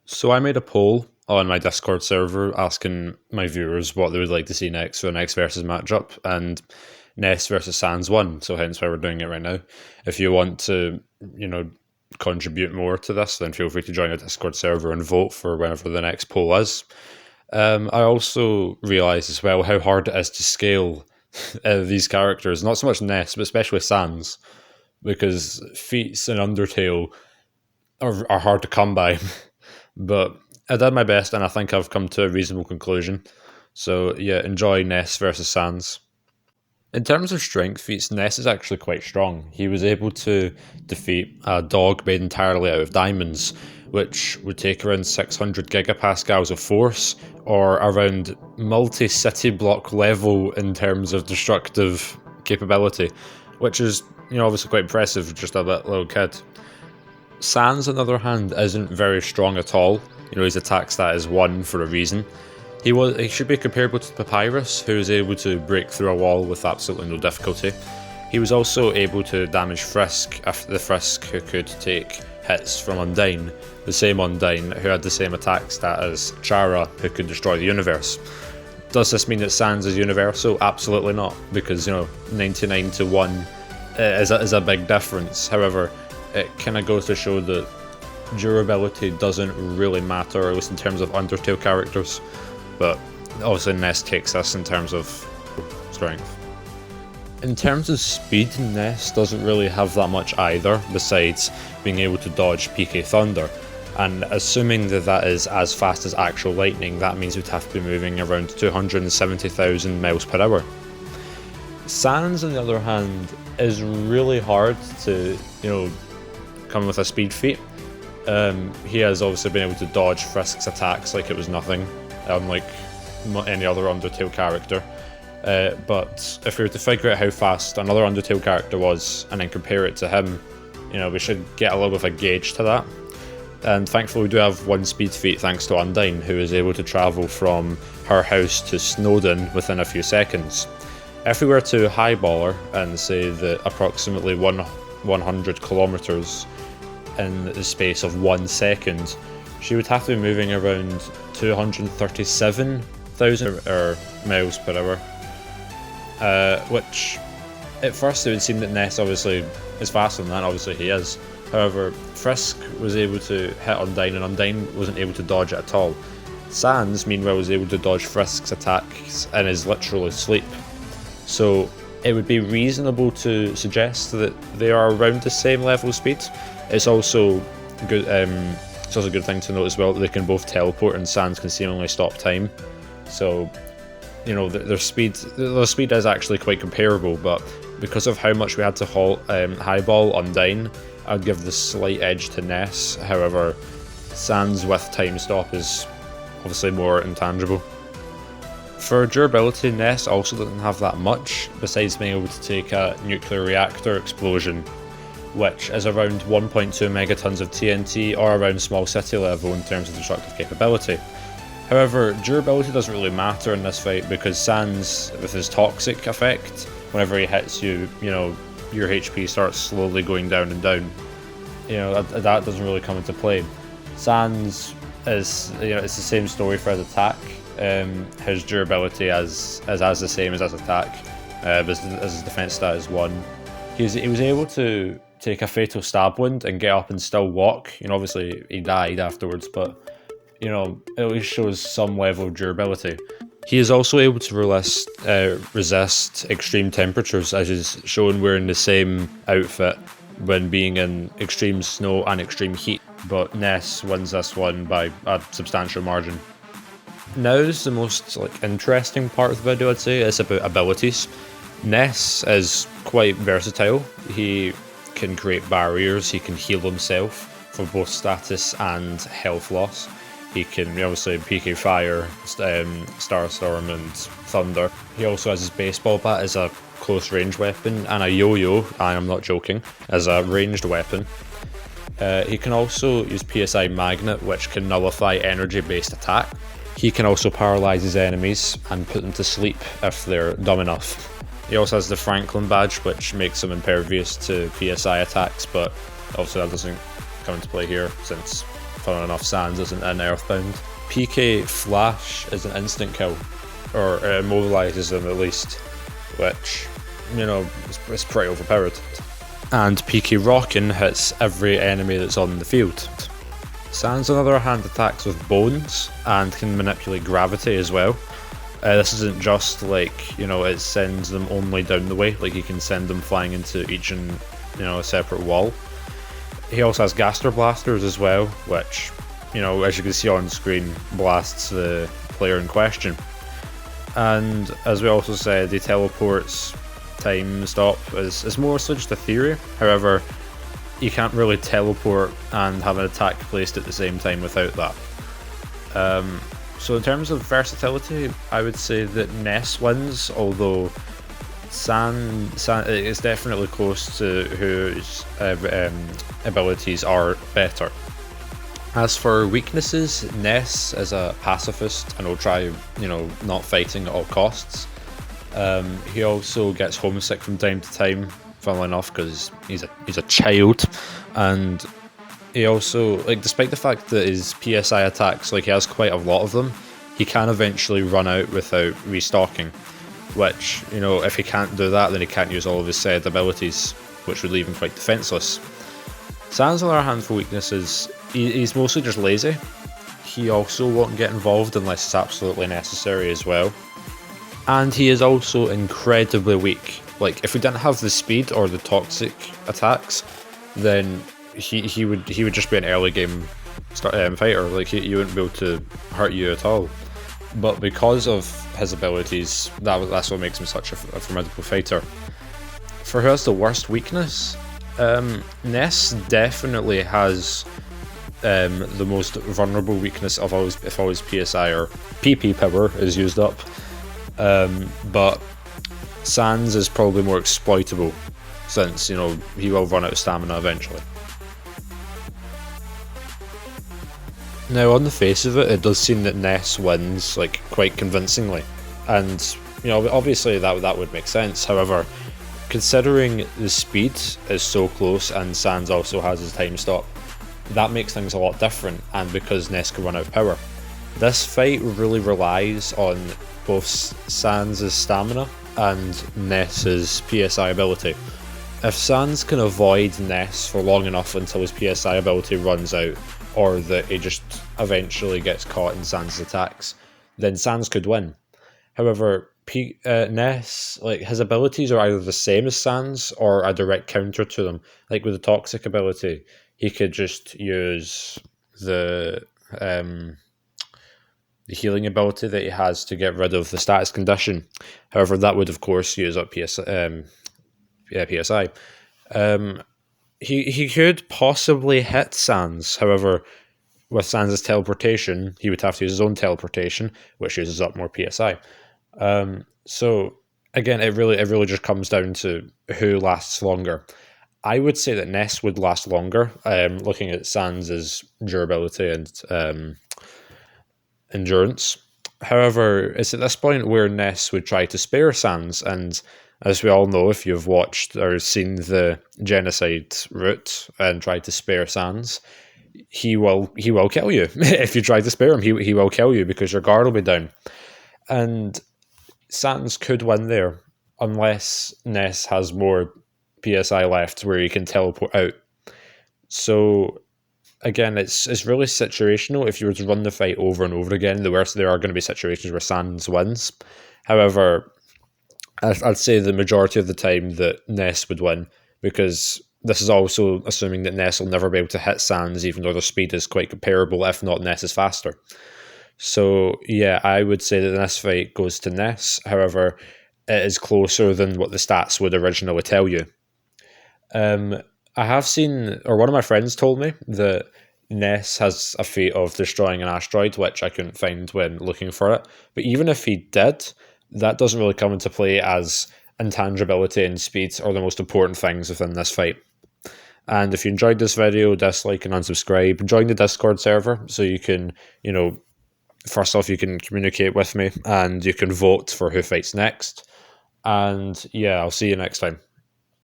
So I made a poll on my Discord server asking my viewers what they would like to see next for the next versus matchup, and Ness versus Sans won, so hence why we're doing it right now. If you want to, you know, contribute more to this, then feel free to join the Discord server and vote for whenever the next poll is. I also realised as well how hard it is to scale these characters, not so much Ness, but especially Sans, because feats in Undertale are hard to come by. But I did my best, and I think I've come to a reasonable conclusion. So yeah, enjoy Ness versus Sans. In terms of strength feats, Ness is actually quite strong. He was able to defeat a dog made entirely out of diamonds, which would take around 600 gigapascals of force, or around multi-city block level in terms of destructive capability, which is, obviously quite impressive for just a little kid. Sans, on the other hand, isn't very strong at all. His attack stat is 1 for a reason. He should be comparable to Papyrus, who was able to break through a wall with absolutely no difficulty. He was also able to damage Frisk, the Frisk who could take hits from Undyne, the same Undyne who had the same attack stat as Chara, who could destroy the universe. Does this mean that Sans is universal? Absolutely not, because 99 to 1 is a big difference. However, it kind of goes to show that durability doesn't really matter, at least in terms of Undertale characters. But obviously Ness takes this in terms of strength. In terms of speed, Ness doesn't really have that much either, besides being able to dodge PK Thunder. And assuming that is as fast as actual lightning, that means we'd have to be moving around 270,000 miles per hour. Sans, on the other hand, is really hard to, come with a speed feat. He has obviously been able to dodge Frisk's attacks like it was nothing, unlike any other Undertale character. But if we were to figure out how fast another Undertale character was and then compare it to him, we should get a little bit of a gauge to that. And thankfully we do have one speed feat thanks to Undyne, who is able to travel from her house to Snowdon within a few seconds. If we were to highball her and say that approximately 100 kilometers in the space of 1 second, she would have to be moving around 237,000 miles per hour. Which, at first it would seem that Ness obviously is faster than that, obviously he is. However, Frisk was able to hit Undyne and Undyne wasn't able to dodge it at all. Sans, meanwhile, was able to dodge Frisk's attacks in his literal sleep. So it would be reasonable to suggest that they are around the same level of speed. It's also good. It's also a good thing to note as well that they can both teleport and Sans can seemingly stop time. So, their speed is actually quite comparable. But because of how much we had to highball Undyne, I'd give the slight edge to Ness. However, Sans with time stop is obviously more intangible. For durability, Ness also doesn't have that much, besides being able to take a nuclear reactor explosion, which is around 1.2 megatons of TNT, or around small city level in terms of destructive capability. However, durability doesn't really matter in this fight, because Sans, with his toxic effect, whenever he hits you, your HP starts slowly going down and down. That doesn't really come into play. Sans is, it's the same story for his attack. His durability is the same as his attack, but his defense stat is 1. He was able to take a fatal stab wound and get up and still walk. Obviously he died afterwards, but it at least shows some level of durability. He is also able to resist extreme temperatures, as is shown wearing the same outfit when being in extreme snow and extreme heat, but Ness wins this one by a substantial margin. Now is the most interesting part of the video, I'd say. It's about abilities. Ness is quite versatile. He can create barriers, he can heal himself for both status and health loss. He can obviously PK Fire, Starstorm and Thunder. He also has his baseball bat as a close range weapon, and a yo-yo, I am not joking, as a ranged weapon. He can also use PSI Magnet, which can nullify energy-based attack. He can also paralyze his enemies and put them to sleep if they're dumb enough. He also has the Franklin badge, which makes him impervious to PSI attacks, but obviously that doesn't come into play here since funnily enough, Sans isn't in Earthbound. PK Flash is an instant kill, or it immobilizes them at least, which, you know, it's pretty overpowered. And PK Rockin hits every enemy that's on the field. Sans, on the other hand, attacks with bones and can manipulate gravity as well. This isn't just like, you know, it sends them only down the way, like you can send them flying into each and, you know, a separate wall. He also has Gaster Blasters as well, which, you know, as you can see on screen, blasts the player in question. And as we also said, he teleports time stop is mostly just a theory. However, you can't really teleport and have an attack placed at the same time without that. So in terms of versatility, I would say that Ness wins, although San is definitely close to whose abilities are better. As for weaknesses, Ness is a pacifist and will try, you know, not fighting at all costs. He also gets homesick from time to time, funnily enough, because he's a child, and he also, like, despite the fact that his PSI attacks, like, he has quite a lot of them, he can eventually run out without restocking, which, you know, if he can't do that, then he can't use all of his said abilities, which would leave him quite defenseless. Sans, on the other hand, for weaknesses, he's mostly just lazy. He also won't get involved unless it's absolutely necessary as well. And he is also incredibly weak. Like, if we didn't have the speed or the toxic attacks, then he would just be an early game fighter. Like, he wouldn't be able to hurt you at all. But because of his abilities, that's what makes him such a formidable fighter. For who has the worst weakness, Ness definitely has the most vulnerable weakness of if always PSI or PP power is used up. But Sans is probably more exploitable, since, you know, he will run out of stamina eventually. Now, on the face of it, it does seem that Ness wins, like, quite convincingly, and, you know, obviously that would make sense. However, considering the speed is so close and Sans also has his time stop, that makes things a lot different, and because Ness can run out of power. This fight really relies on both Sans' stamina and Ness's PSI ability. If Sans can avoid Ness for long enough until his PSI ability runs out, or that he just eventually gets caught in Sans' attacks, then Sans could win. However, Ness, like, his abilities are either the same as Sans or a direct counter to them. Like with the toxic ability, he could just use the healing ability that he has to get rid of the status condition. However, that would of course use up PSI. He could possibly hit Sans. However, with Sans' teleportation, he would have to use his own teleportation, which uses up more PSI. So again, it really just comes down to who lasts longer. I would say that Ness would last longer, looking at Sans' durability and endurance. However, it's at this point where Ness would try to spare Sans, and as we all know, if you've watched or seen the genocide route and tried to spare Sans, he will kill you. If you try to spare him, he will kill you because your guard will be down. And Sans could win there unless Ness has more PSI left where he can teleport out. So again, it's really situational. If you were to run the fight over and over again, there are going to be situations where Sans wins. However, I'd say the majority of the time that Ness would win, because this is also assuming that Ness will never be able to hit Sans, even though their speed is quite comparable, if not Ness is faster. So yeah, I would say that this fight goes to Ness. However, it is closer than what the stats would originally tell you. I have seen, or one of my friends told me, that Ness has a feat of destroying an asteroid, which I couldn't find when looking for it. But even if he did, that doesn't really come into play, as intangibility and speed are the most important things within this fight. And if you enjoyed this video, dislike and unsubscribe. Join the Discord server so you can, you know, first off, you can communicate with me and you can vote for who fights next. And yeah, I'll see you next time.